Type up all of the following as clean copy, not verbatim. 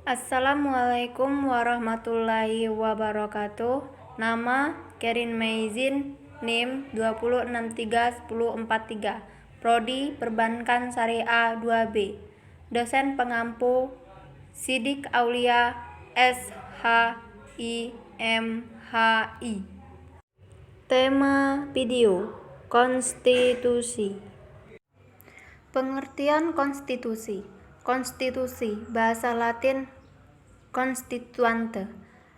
Assalamualaikum warahmatullahi wabarakatuh. Nama Kerin Meizin, NIM 20631043, Prodi Perbankan Syariah 2B. Dosen pengampu Sidik Aulia SHIMHI. Tema video: Konstitusi. Pengertian konstitusi. Konstitusi, bahasa Latin constituante,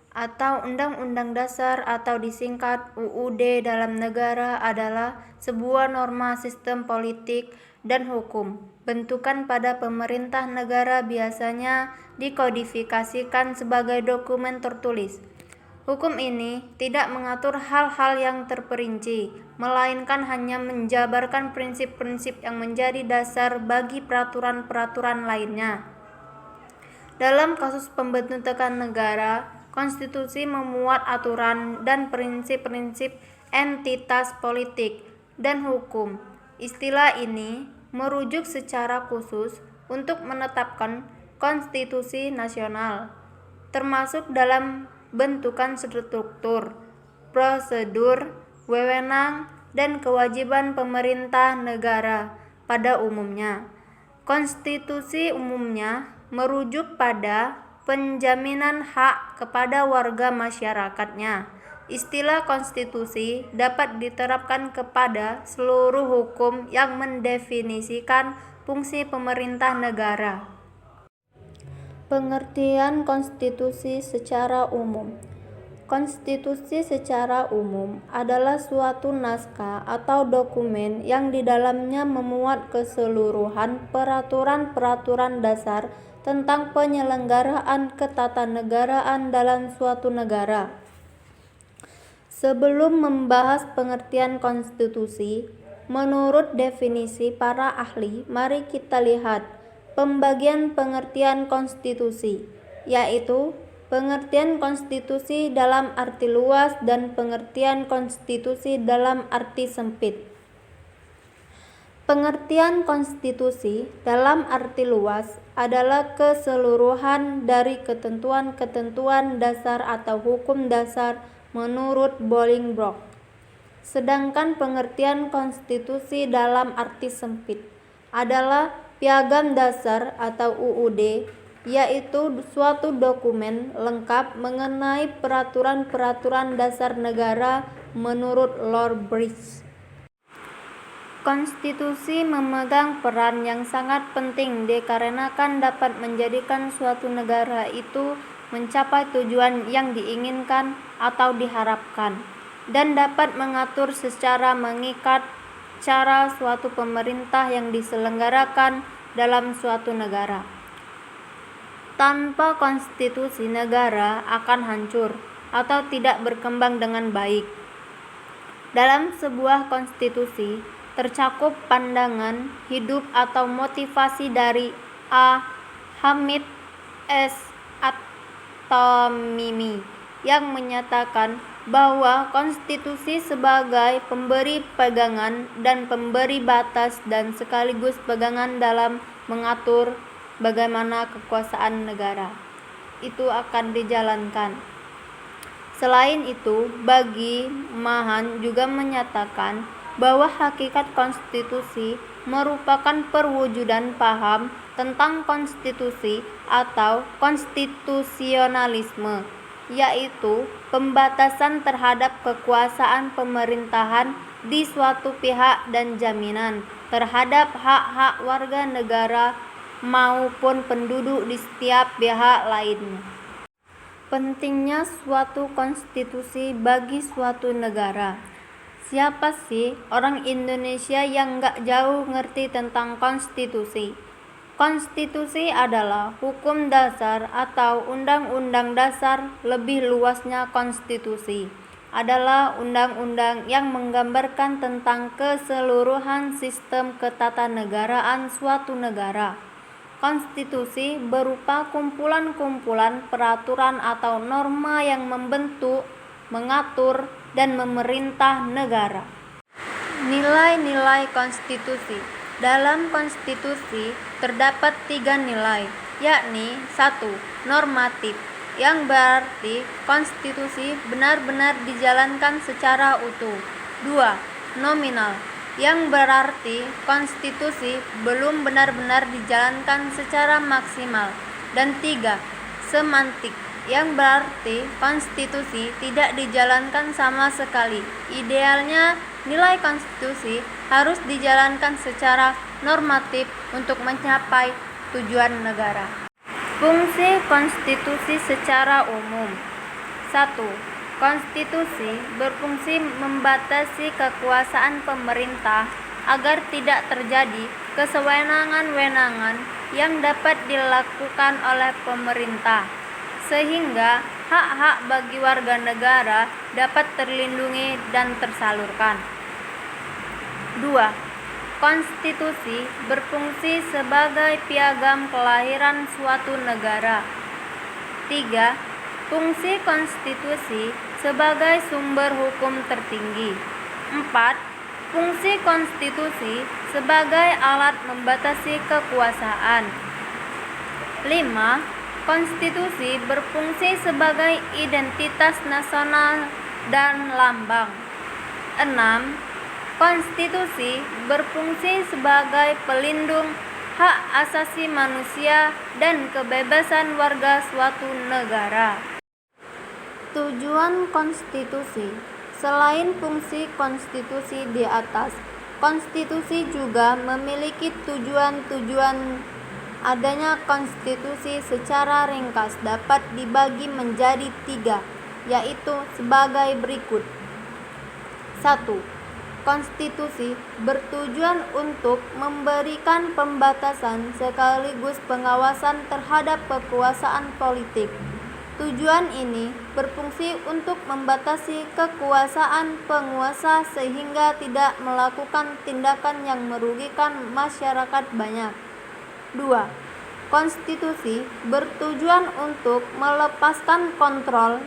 atau Undang-Undang Dasar atau disingkat UUD dalam negara adalah sebuah norma sistem politik dan hukum, bentukan pada pemerintah negara biasanya dikodifikasikan sebagai dokumen tertulis. Hukum ini tidak mengatur hal-hal yang terperinci, melainkan hanya menjabarkan prinsip-prinsip yang menjadi dasar bagi peraturan-peraturan lainnya. Dalam kasus pembentukan negara, konstitusi memuat aturan dan prinsip-prinsip entitas politik dan hukum. Istilah ini merujuk secara khusus untuk menetapkan konstitusi nasional, termasuk dalam bentukan struktur, prosedur, wewenang, dan kewajiban pemerintah negara pada umumnya. Konstitusi umumnya merujuk pada penjaminan hak kepada warga masyarakatnya. Istilah konstitusi dapat diterapkan kepada seluruh hukum yang mendefinisikan fungsi pemerintah negara. Pengertian konstitusi secara umum. Konstitusi secara umum adalah suatu naskah atau dokumen yang di dalamnya memuat keseluruhan peraturan-peraturan dasar tentang penyelenggaraan ketatanegaraan dalam suatu negara. Sebelum membahas pengertian konstitusi, menurut definisi para ahli, mari kita lihat pembagian pengertian konstitusi, yaitu pengertian konstitusi dalam arti luas dan pengertian konstitusi dalam arti sempit. Pengertian konstitusi dalam arti luas adalah keseluruhan dari ketentuan-ketentuan dasar atau hukum dasar menurut Bolingbroke. Sedangkan pengertian konstitusi dalam arti sempit adalah Piagam Dasar atau UUD, yaitu suatu dokumen lengkap mengenai peraturan-peraturan dasar negara menurut Lord Bridge. Konstitusi memegang peran yang sangat penting dikarenakan dapat menjadikan suatu negara itu mencapai tujuan yang diinginkan atau diharapkan, dan dapat mengatur secara mengikat cara suatu pemerintah yang diselenggarakan dalam suatu negara. Tanpa konstitusi, negara akan hancur atau tidak berkembang dengan baik. Dalam sebuah konstitusi tercakup pandangan hidup atau motivasi dari A. Hamid S. At-Tamimi yang menyatakan bahwa konstitusi sebagai pemberi pegangan dan pemberi batas dan sekaligus pegangan dalam mengatur bagaimana kekuasaan negara itu akan dijalankan. Selain itu, bagi Mahan juga menyatakan bahwa hakikat konstitusi merupakan perwujudan paham tentang konstitusi atau konstitusionalisme, yaitu pembatasan terhadap kekuasaan pemerintahan di suatu pihak dan jaminan terhadap hak-hak warga negara maupun penduduk di setiap pihak lainnya. Pentingnya suatu konstitusi bagi suatu negara. Siapa sih orang Indonesia yang gak jauh ngerti tentang konstitusi? Konstitusi adalah hukum dasar atau undang-undang dasar. Lebih luasnya, konstitusi adalah undang-undang yang menggambarkan tentang keseluruhan sistem ketatanegaraan suatu negara. Konstitusi berupa kumpulan-kumpulan peraturan atau norma yang membentuk, mengatur, dan memerintah negara. Nilai-nilai konstitusi. Dalam konstitusi terdapat 3 nilai, yakni 1. Normatif, yang berarti konstitusi benar-benar dijalankan secara utuh. 2. Nominal, yang berarti konstitusi belum benar-benar dijalankan secara maksimal. Dan 3. Semantik, yang berarti konstitusi tidak dijalankan sama sekali. Idealnya, nilai konstitusi harus dijalankan secara normatif untuk mencapai tujuan negara. Fungsi konstitusi secara umum. 1. Konstitusi berfungsi membatasi kekuasaan pemerintah agar tidak terjadi kesewenang-wenangan yang dapat dilakukan oleh pemerintah, sehingga hak-hak bagi warga negara dapat terlindungi dan tersalurkan. 2. Konstitusi berfungsi sebagai piagam kelahiran suatu negara. 3. Fungsi konstitusi sebagai sumber hukum tertinggi. 4. Fungsi konstitusi sebagai alat membatasi kekuasaan. 5. Konstitusi berfungsi sebagai identitas nasional dan lambang. 6. Konstitusi berfungsi sebagai pelindung hak asasi manusia dan kebebasan warga suatu negara. Tujuan konstitusi. Selain fungsi konstitusi di atas, konstitusi juga memiliki tujuan-tujuan. Adanya konstitusi secara ringkas dapat dibagi menjadi 3, yaitu sebagai berikut. 1. Konstitusi bertujuan untuk memberikan pembatasan sekaligus pengawasan terhadap kekuasaan politik. Tujuan ini berfungsi untuk membatasi kekuasaan penguasa sehingga tidak melakukan tindakan yang merugikan masyarakat banyak. 2. Konstitusi bertujuan untuk melepaskan kontrol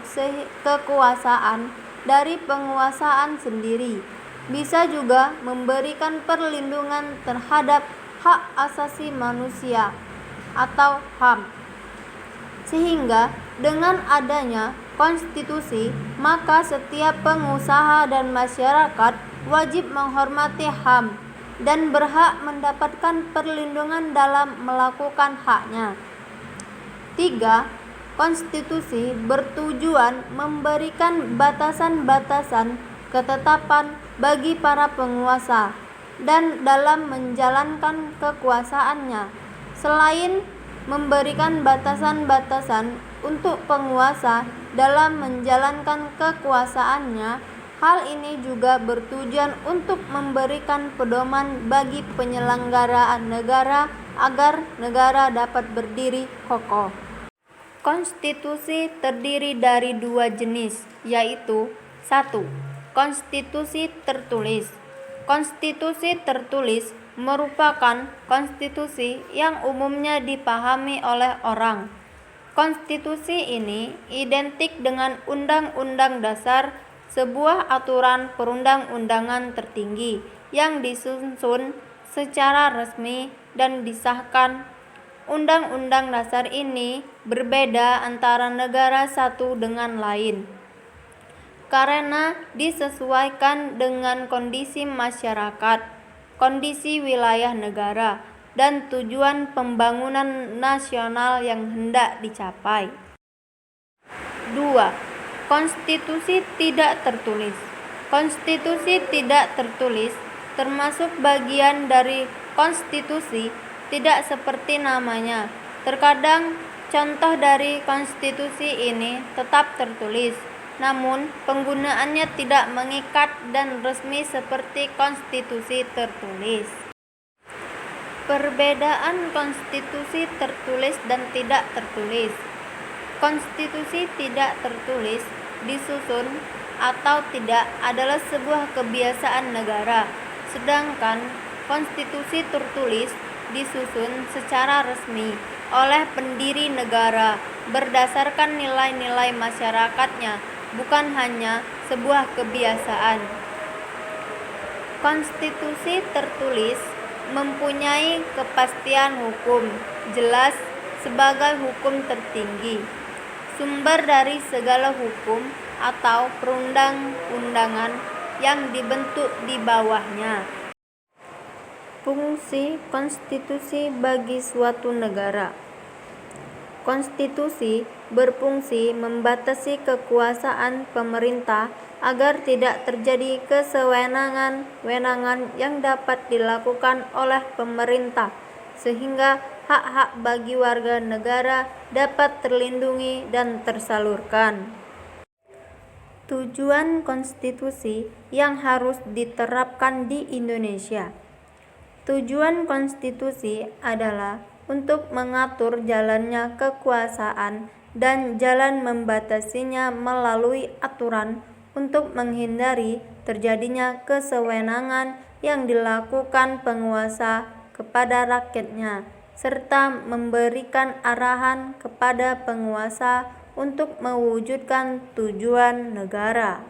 kekuasaan dari penguasaan sendiri. Bisa juga memberikan perlindungan terhadap hak asasi manusia atau HAM. Sehingga dengan adanya konstitusi, maka setiap pengusaha dan masyarakat wajib menghormati HAM dan berhak mendapatkan perlindungan dalam melakukan haknya. 3. Konstitusi bertujuan memberikan batasan-batasan ketetapan bagi para penguasa dan dalam menjalankan kekuasaannya. Selain memberikan batasan-batasan untuk penguasa dalam menjalankan kekuasaannya, hal ini juga bertujuan untuk memberikan pedoman bagi penyelenggaraan negara agar negara dapat berdiri kokoh. Konstitusi terdiri dari 2 jenis, yaitu 1. Konstitusi tertulis. Konstitusi tertulis merupakan konstitusi yang umumnya dipahami oleh orang. Konstitusi ini identik dengan Undang-Undang Dasar, sebuah aturan perundang-undangan tertinggi yang disusun secara resmi dan disahkan. Undang-Undang Dasar ini berbeda antara negara satu dengan lain karena disesuaikan dengan kondisi masyarakat, kondisi wilayah negara, dan tujuan pembangunan nasional yang hendak dicapai. 2. Konstitusi tidak tertulis. Konstitusi tidak tertulis termasuk bagian dari konstitusi, tidak seperti namanya. Terkadang contoh dari konstitusi ini tetap tertulis, namun penggunaannya tidak mengikat dan resmi seperti konstitusi tertulis. Perbedaan konstitusi tertulis dan tidak tertulis. Konstitusi tidak tertulis, disusun atau tidak adalah sebuah kebiasaan negara, sedangkan konstitusi tertulis disusun secara resmi oleh pendiri negara berdasarkan nilai-nilai masyarakatnya, bukan hanya sebuah kebiasaan. Konstitusi tertulis mempunyai kepastian hukum jelas sebagai hukum tertinggi, sumber dari segala hukum atau perundang-undangan yang dibentuk di bawahnya. Fungsi konstitusi bagi suatu negara. Konstitusi berfungsi membatasi kekuasaan pemerintah agar tidak terjadi kesewenang-wenangan yang dapat dilakukan oleh pemerintah, sehingga hak-hak bagi warga negara dapat terlindungi dan tersalurkan. Tujuan konstitusi yang harus diterapkan di Indonesia. Tujuan konstitusi adalah untuk mengatur jalannya kekuasaan dan jalan membatasinya melalui aturan untuk menghindari terjadinya kesewenangan yang dilakukan penguasa kepada rakyatnya, serta memberikan arahan kepada penguasa untuk mewujudkan tujuan negara.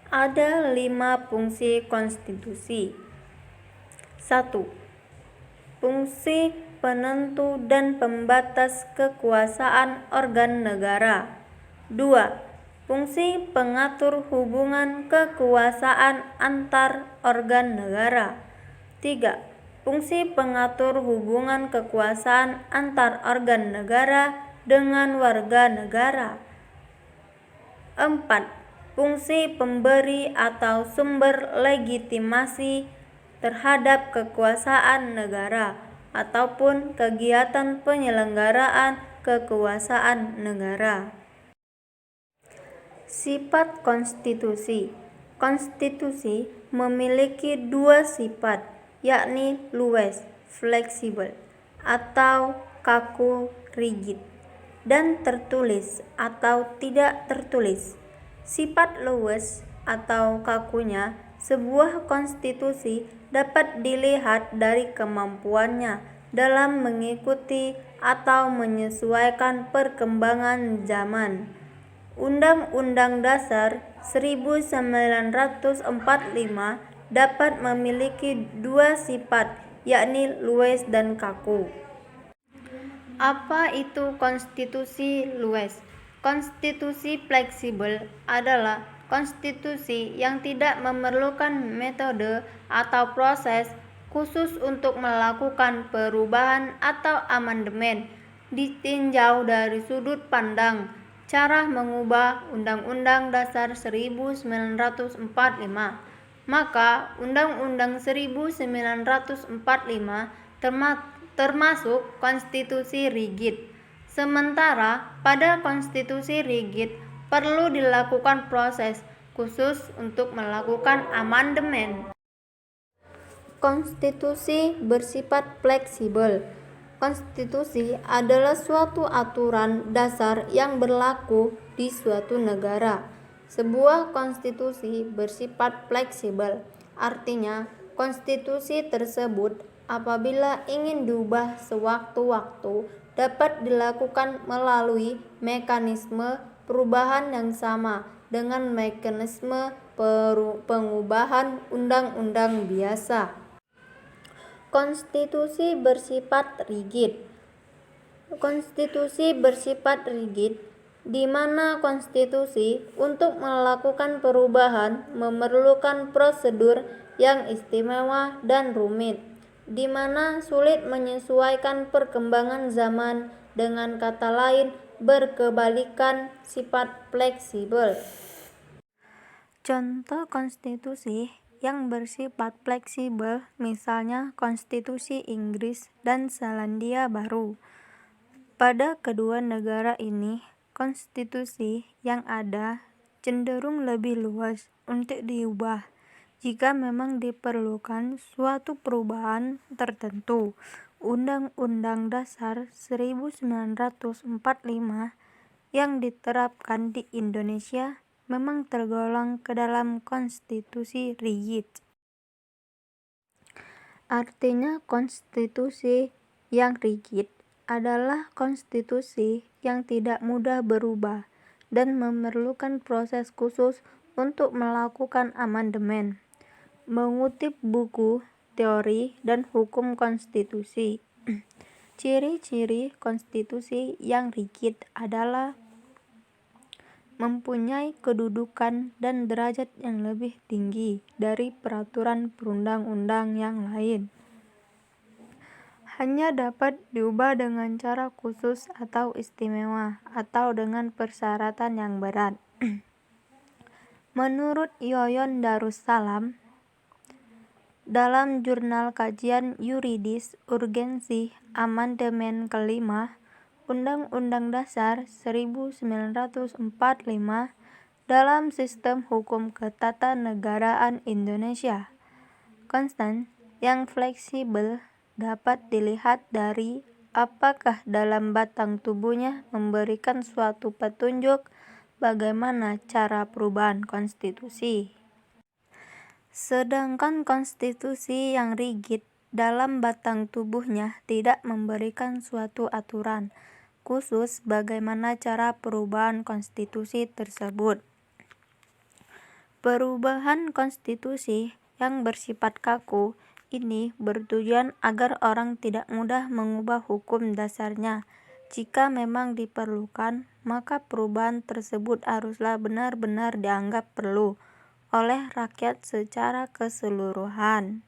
Ada 5 fungsi konstitusi. 1. Fungsi penentu dan pembatas kekuasaan organ negara. 2. Fungsi pengatur hubungan kekuasaan antar organ negara. 3. Fungsi pengatur hubungan kekuasaan antar organ negara dengan warga negara. 4. Fungsi pemberi atau sumber legitimasi terhadap kekuasaan negara ataupun kegiatan penyelenggaraan kekuasaan negara. Sifat konstitusi. Konstitusi memiliki 2 sifat, yakni luwes, fleksibel, atau kaku, rigid, dan tertulis atau tidak tertulis. Sifat luwes atau kakunya sebuah konstitusi dapat dilihat dari kemampuannya dalam mengikuti atau menyesuaikan perkembangan zaman. Undang-Undang Dasar 1945 dapat memiliki 2 sifat, yakni luwes dan kaku. Apa itu konstitusi luwes? Konstitusi fleksibel adalah konstitusi yang tidak memerlukan metode atau proses khusus untuk melakukan perubahan atau amandemen, ditinjau dari sudut pandang cara mengubah Undang-Undang Dasar 1945. Maka Undang-Undang 1945 termasuk konstitusi rigid. Sementara pada konstitusi rigid perlu dilakukan proses khusus untuk melakukan amandemen. Konstitusi bersifat fleksibel. Konstitusi adalah suatu aturan dasar yang berlaku di suatu negara. Sebuah konstitusi bersifat fleksibel, artinya konstitusi tersebut apabila ingin diubah sewaktu-waktu dapat dilakukan melalui mekanisme perubahan yang sama dengan mekanisme pengubahan undang-undang biasa. Konstitusi bersifat rigid. Konstitusi bersifat rigid di mana konstitusi untuk melakukan perubahan memerlukan prosedur yang istimewa dan rumit, di mana sulit menyesuaikan perkembangan zaman, dengan kata lain berkebalikan sifat fleksibel. Contoh konstitusi yang bersifat fleksibel misalnya konstitusi Inggris dan Selandia Baru. Pada kedua negara ini, konstitusi yang ada cenderung lebih luas untuk diubah jika memang diperlukan suatu perubahan tertentu. Undang-Undang Dasar 1945 yang diterapkan di Indonesia memang tergolong ke dalam konstitusi rigid. Artinya konstitusi yang rigid adalah konstitusi yang tidak mudah berubah dan memerlukan proses khusus untuk melakukan amandemen. Mengutip buku Teori dan Hukum Konstitusi, Ciri-ciri konstitusi yang rigid adalah mempunyai kedudukan dan derajat yang lebih tinggi dari peraturan perundang-undang yang lain. Hanya dapat diubah dengan cara khusus atau istimewa, atau dengan persyaratan yang berat. Menurut Yoyon Darussalam, dalam Jurnal Kajian Yuridis Urgensi Amandemen kelima Undang-Undang Dasar 1945 dalam Sistem Hukum Ketatanegaraan Indonesia, konstan yang fleksibel dapat dilihat dari apakah dalam batang tubuhnya memberikan suatu petunjuk bagaimana cara perubahan konstitusi. Sedangkan konstitusi yang rigid dalam batang tubuhnya tidak memberikan suatu aturan khusus bagaimana cara perubahan konstitusi tersebut. Perubahan konstitusi yang bersifat kaku ini bertujuan agar orang tidak mudah mengubah hukum dasarnya. Jika memang diperlukan, maka perubahan tersebut haruslah benar-benar dianggap perlu oleh rakyat secara keseluruhan.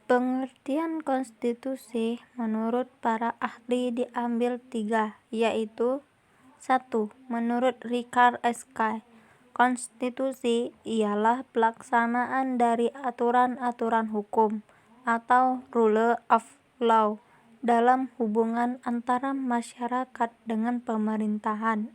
Pengertian konstitusi menurut para ahli diambil 3, yaitu 1. Menurut Richard Sky, konstitusi ialah pelaksanaan dari aturan-aturan hukum atau rule of law dalam hubungan antara masyarakat dengan pemerintahan.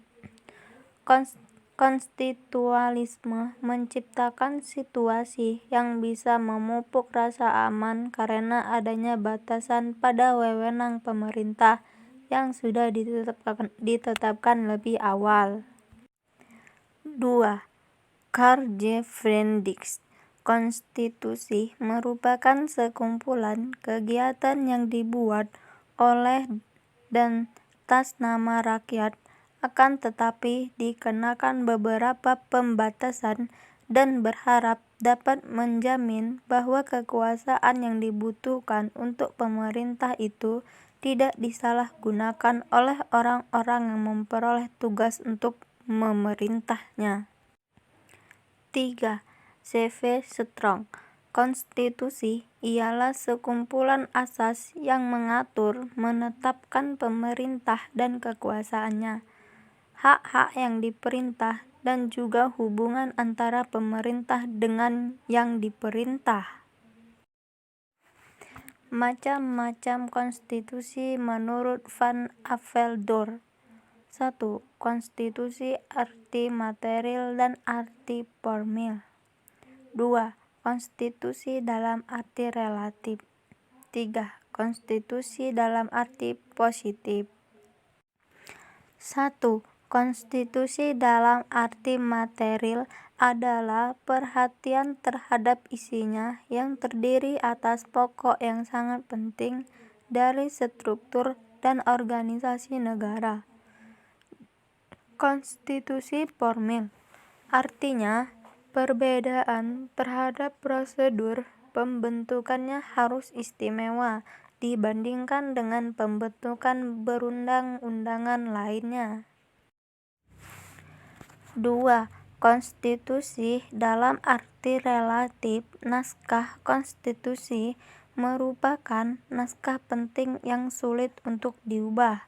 Konstitualisme menciptakan situasi yang bisa memupuk rasa aman karena adanya batasan pada wewenang pemerintah yang sudah ditetapkan lebih awal. 2. Karl J. Friedrich, konstitusi merupakan sekumpulan kegiatan yang dibuat oleh dan atas nama rakyat, akan tetapi dikenakan beberapa pembatasan dan berharap dapat menjamin bahwa kekuasaan yang dibutuhkan untuk pemerintah itu tidak disalahgunakan oleh orang-orang yang memperoleh tugas untuk memerintahnya. 3. C.V. Strong, konstitusi ialah sekumpulan asas yang mengatur, menetapkan pemerintah dan kekuasaannya, hak-hak yang diperintah, dan juga hubungan antara pemerintah dengan yang diperintah. Macam-macam konstitusi menurut Van Aveldor. 1. Konstitusi arti material dan arti formil. 2. Konstitusi dalam arti relatif. 3. Konstitusi dalam arti positif. 1. Konstitusi dalam arti material adalah perhatian terhadap isinya yang terdiri atas pokok yang sangat penting dari struktur dan organisasi negara. Konstitusi formil artinya perbedaan terhadap prosedur pembentukannya harus istimewa dibandingkan dengan pembentukan berundang-undangan lainnya. 2. Konstitusi dalam arti relatif. Naskah konstitusi merupakan naskah penting yang sulit untuk diubah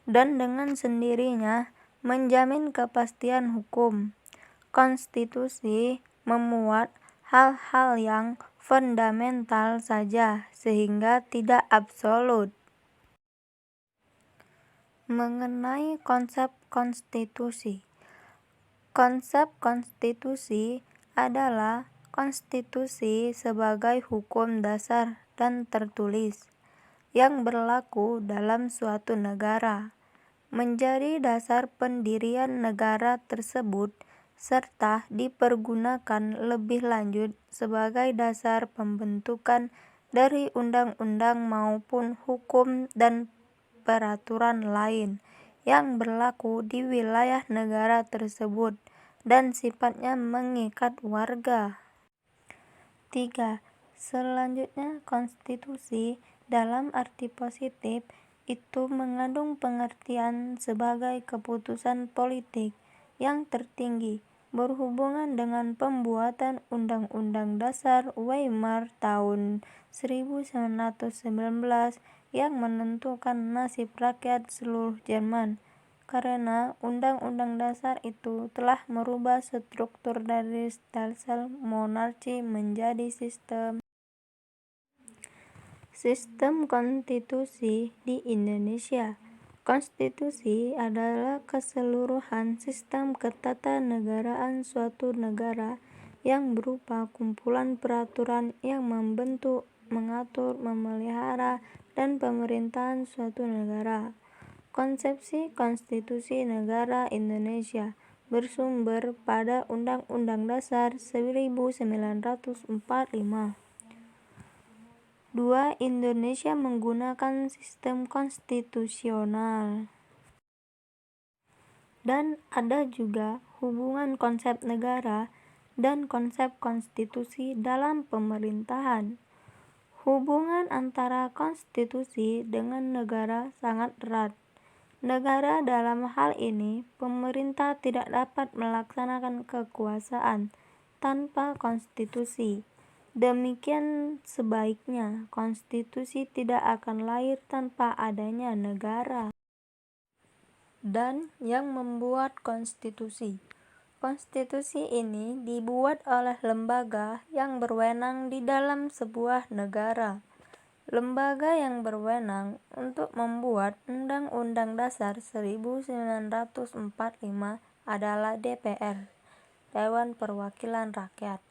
dan dengan sendirinya menjamin kepastian hukum. Konstitusi memuat hal-hal yang fundamental saja sehingga tidak absolut. Mengenai konsep konstitusi. Konsep konstitusi adalah konstitusi sebagai hukum dasar dan tertulis yang berlaku dalam suatu negara, menjadi dasar pendirian negara tersebut, serta dipergunakan lebih lanjut sebagai dasar pembentukan dari undang-undang maupun hukum dan peraturan lain yang berlaku di wilayah negara tersebut dan sifatnya mengikat warga. 3. Selanjutnya, konstitusi dalam arti positif itu mengandung pengertian sebagai keputusan politik yang tertinggi berhubungan dengan pembuatan Undang-Undang Dasar Weimar tahun 1919 yang menentukan nasib rakyat seluruh Jerman, karena Undang-Undang Dasar itu telah merubah struktur dari stelsel monarki menjadi sistem konstitusi di Indonesia. Konstitusi adalah keseluruhan sistem ketatanegaraan suatu negara yang berupa kumpulan peraturan yang membentuk, mengatur, memelihara, dan pemerintahan suatu negara. Konsepsi konstitusi negara Indonesia bersumber pada Undang-Undang Dasar 1945. 2. Indonesia menggunakan sistem konstitusional. Dan ada juga hubungan konsep negara dan konsep konstitusi dalam pemerintahan. Hubungan antara konstitusi dengan negara sangat erat. Negara dalam hal ini, pemerintah tidak dapat melaksanakan kekuasaan tanpa konstitusi. Demikian sebaiknya, konstitusi tidak akan lahir tanpa adanya negara. Dan yang membuat konstitusi. Konstitusi ini dibuat oleh lembaga yang berwenang di dalam sebuah negara. Lembaga yang berwenang untuk membuat Undang-Undang Dasar 1945 adalah DPR, Dewan Perwakilan Rakyat.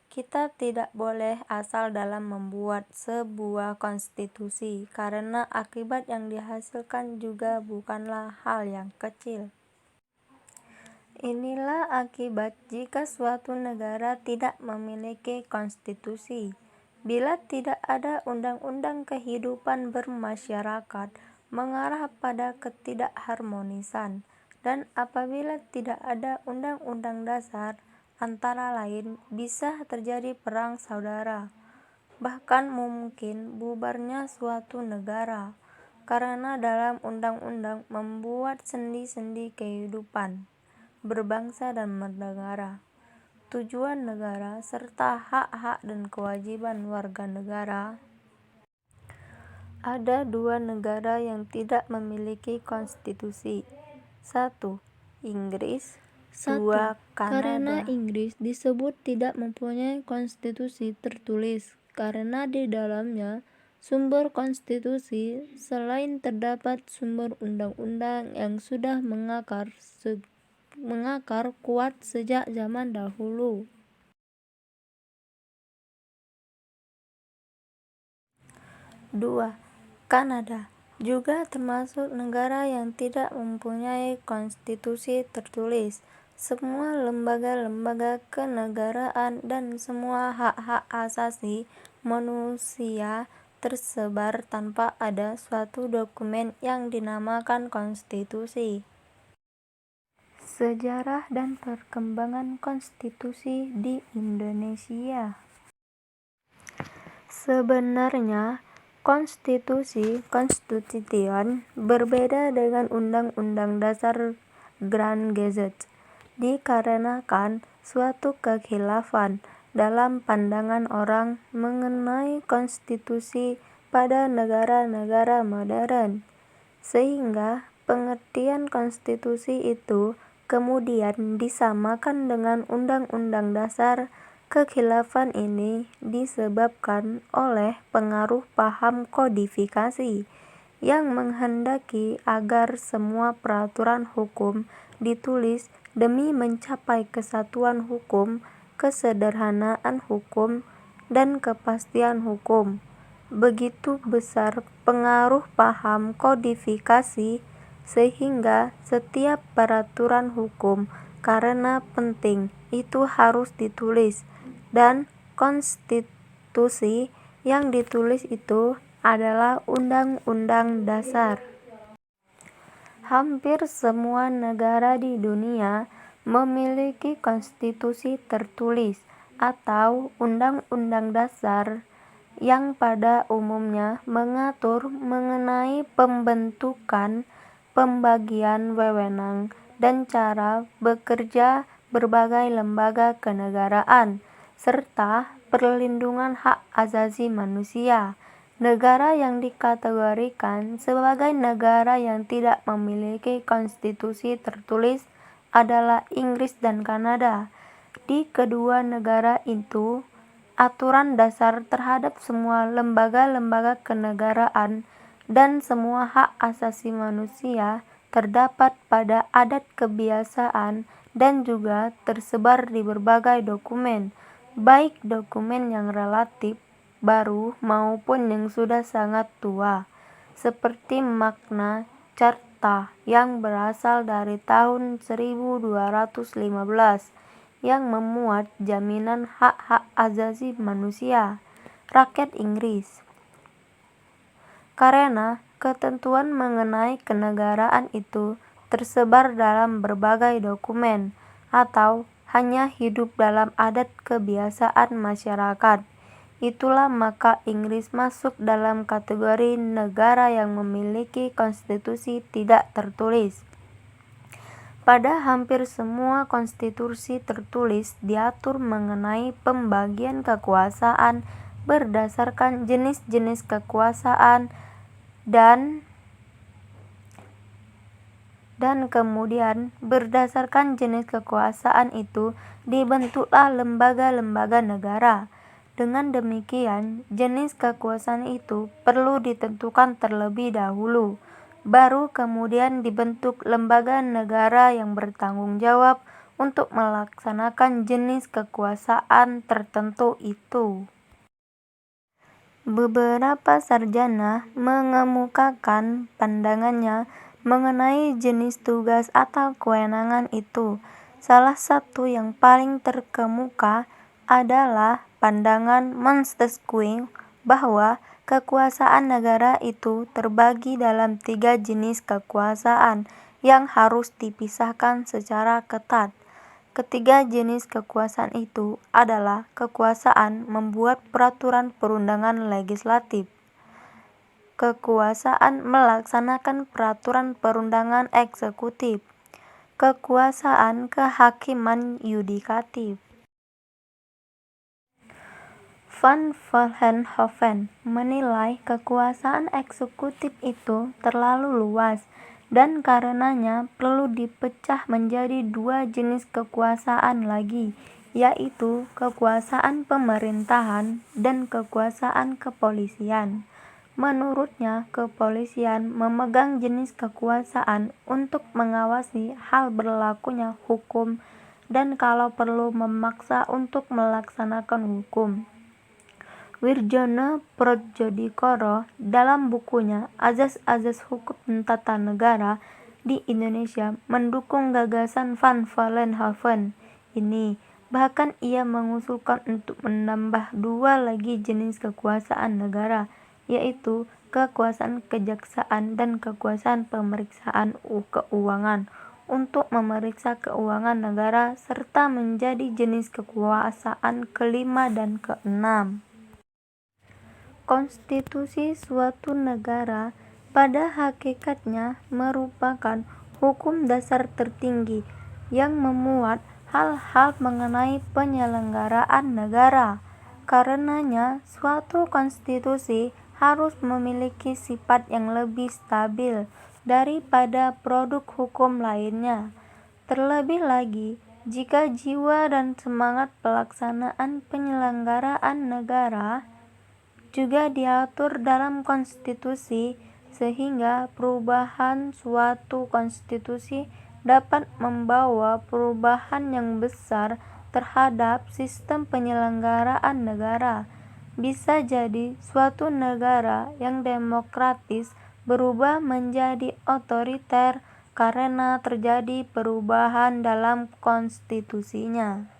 Kita tidak boleh asal dalam membuat sebuah konstitusi, karena akibat yang dihasilkan juga bukanlah hal yang kecil. Inilah akibat jika suatu negara tidak memiliki konstitusi. Bila tidak ada undang-undang kehidupan bermasyarakat, mengarah pada ketidakharmonisan, dan apabila tidak ada undang-undang dasar, antara lain bisa terjadi perang saudara, bahkan mungkin bubarnya suatu negara, karena dalam undang-undang membuat sendi-sendi kehidupan berbangsa dan bernegara, tujuan negara, serta hak-hak dan kewajiban warga negara. Ada 2 negara yang tidak memiliki konstitusi. 1. Inggris. 2. Karena Inggris disebut tidak mempunyai konstitusi tertulis, karena di dalamnya sumber konstitusi selain terdapat sumber undang-undang yang sudah mengakar kuat sejak zaman dahulu. 2. Kanada juga termasuk negara yang tidak mempunyai konstitusi tertulis. Semua lembaga-lembaga kenegaraan dan semua hak-hak asasi manusia tersebar tanpa ada suatu dokumen yang dinamakan konstitusi. Sejarah dan perkembangan konstitusi di Indonesia. Sebenarnya, konstitution berbeda dengan Undang-Undang Dasar Grand Gazette, dikarenakan suatu kekhilafan dalam pandangan orang mengenai konstitusi pada negara-negara modern, sehingga pengertian konstitusi itu kemudian disamakan dengan Undang-Undang Dasar. Kekhilafan ini disebabkan oleh pengaruh paham kodifikasi yang menghendaki agar semua peraturan hukum ditulis demi mencapai kesatuan hukum, kesederhanaan hukum, dan kepastian hukum. Begitu besar pengaruh paham kodifikasi sehingga setiap peraturan hukum karena penting itu harus ditulis, dan konstitusi yang ditulis itu adalah Undang-Undang Dasar. Hampir semua negara di dunia memiliki konstitusi tertulis atau Undang-Undang Dasar yang pada umumnya mengatur mengenai pembentukan, pembagian wewenang, dan cara bekerja berbagai lembaga kenegaraan, serta perlindungan hak asasi manusia. Negara yang dikategorikan sebagai negara yang tidak memiliki konstitusi tertulis adalah Inggris dan Kanada. Di kedua negara itu, aturan dasar terhadap semua lembaga-lembaga kenegaraan dan semua hak asasi manusia terdapat pada adat kebiasaan dan juga tersebar di berbagai dokumen, baik dokumen yang relatif baru maupun yang sudah sangat tua, seperti Magna Carta yang berasal dari tahun 1215 yang memuat jaminan hak-hak asasi manusia rakyat Inggris. Karena ketentuan mengenai kenegaraan itu tersebar dalam berbagai dokumen atau hanya hidup dalam adat kebiasaan masyarakat. Itulah maka Inggris masuk dalam kategori negara yang memiliki konstitusi tidak tertulis. Pada hampir semua konstitusi tertulis diatur mengenai pembagian kekuasaan berdasarkan jenis-jenis kekuasaan dan kemudian berdasarkan jenis kekuasaan itu dibentuklah lembaga-lembaga negara. Dengan demikian, jenis kekuasaan itu perlu ditentukan terlebih dahulu, baru kemudian dibentuk lembaga negara yang bertanggung jawab untuk melaksanakan jenis kekuasaan tertentu itu. Beberapa sarjana mengemukakan pandangannya mengenai jenis tugas atau kewenangan itu. Salah satu yang paling terkemuka adalah pandangan Montesquieu bahwa kekuasaan negara itu terbagi dalam 3 jenis kekuasaan yang harus dipisahkan secara ketat. Ketiga jenis kekuasaan itu adalah kekuasaan membuat peraturan perundangan legislatif, kekuasaan melaksanakan peraturan perundangan eksekutif, kekuasaan kehakiman yudikatif. Van Vollenhoven menilai kekuasaan eksekutif itu terlalu luas dan karenanya perlu dipecah menjadi 2 jenis kekuasaan lagi, yaitu kekuasaan pemerintahan dan kekuasaan kepolisian. Menurutnya, kepolisian memegang jenis kekuasaan untuk mengawasi hal berlakunya hukum dan kalau perlu memaksa untuk melaksanakan hukum. Wirjono Prodjodikoro dalam bukunya Azas-Azas Hukum Tata Negara di Indonesia mendukung gagasan Van Vollenhoven ini. Bahkan ia mengusulkan untuk menambah 2 lagi jenis kekuasaan negara, yaitu kekuasaan kejaksaan dan kekuasaan pemeriksaan keuangan untuk memeriksa keuangan negara serta menjadi jenis kekuasaan kelima dan keenam. Konstitusi suatu negara pada hakikatnya merupakan hukum dasar tertinggi yang memuat hal-hal mengenai penyelenggaraan negara. Karenanya, suatu konstitusi harus memiliki sifat yang lebih stabil daripada produk hukum lainnya. Terlebih lagi, jika jiwa dan semangat pelaksanaan penyelenggaraan negara juga diatur dalam konstitusi, sehingga perubahan suatu konstitusi dapat membawa perubahan yang besar terhadap sistem penyelenggaraan negara. Bisa jadi suatu negara yang demokratis berubah menjadi otoriter karena terjadi perubahan dalam konstitusinya.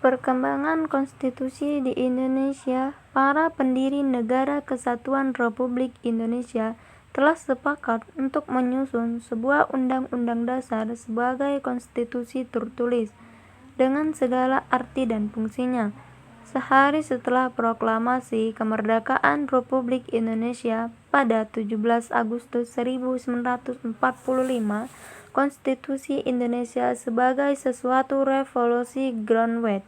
Perkembangan konstitusi di Indonesia. Para pendiri Negara Kesatuan Republik Indonesia telah sepakat untuk menyusun sebuah undang-undang dasar sebagai konstitusi tertulis dengan segala arti dan fungsinya. Sehari setelah proklamasi kemerdekaan Republik Indonesia pada 17 Agustus 1945, Konstitusi Indonesia sebagai sesuatu revolusi groundwork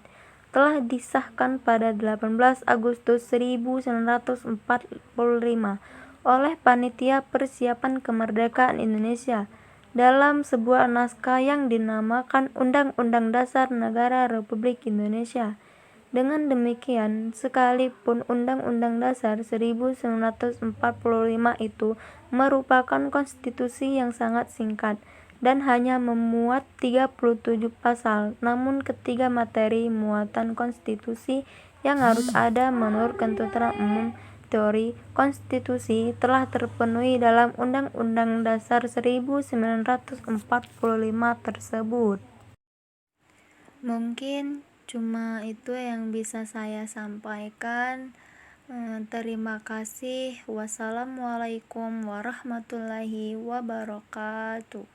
telah disahkan pada 18 Agustus 1945 oleh Panitia Persiapan Kemerdekaan Indonesia dalam sebuah naskah yang dinamakan Undang-Undang Dasar Negara Republik Indonesia. Dengan demikian, sekalipun Undang-Undang Dasar 1945 itu merupakan konstitusi yang sangat singkat dan hanya memuat 37 pasal, namun ketiga materi muatan konstitusi yang harus ada menurut ketentuan umum teori konstitusi telah terpenuhi dalam Undang-Undang Dasar 1945 tersebut. Mungkin cuma itu yang bisa saya sampaikan. Terima kasih. Wassalamualaikum warahmatullahi wabarakatuh.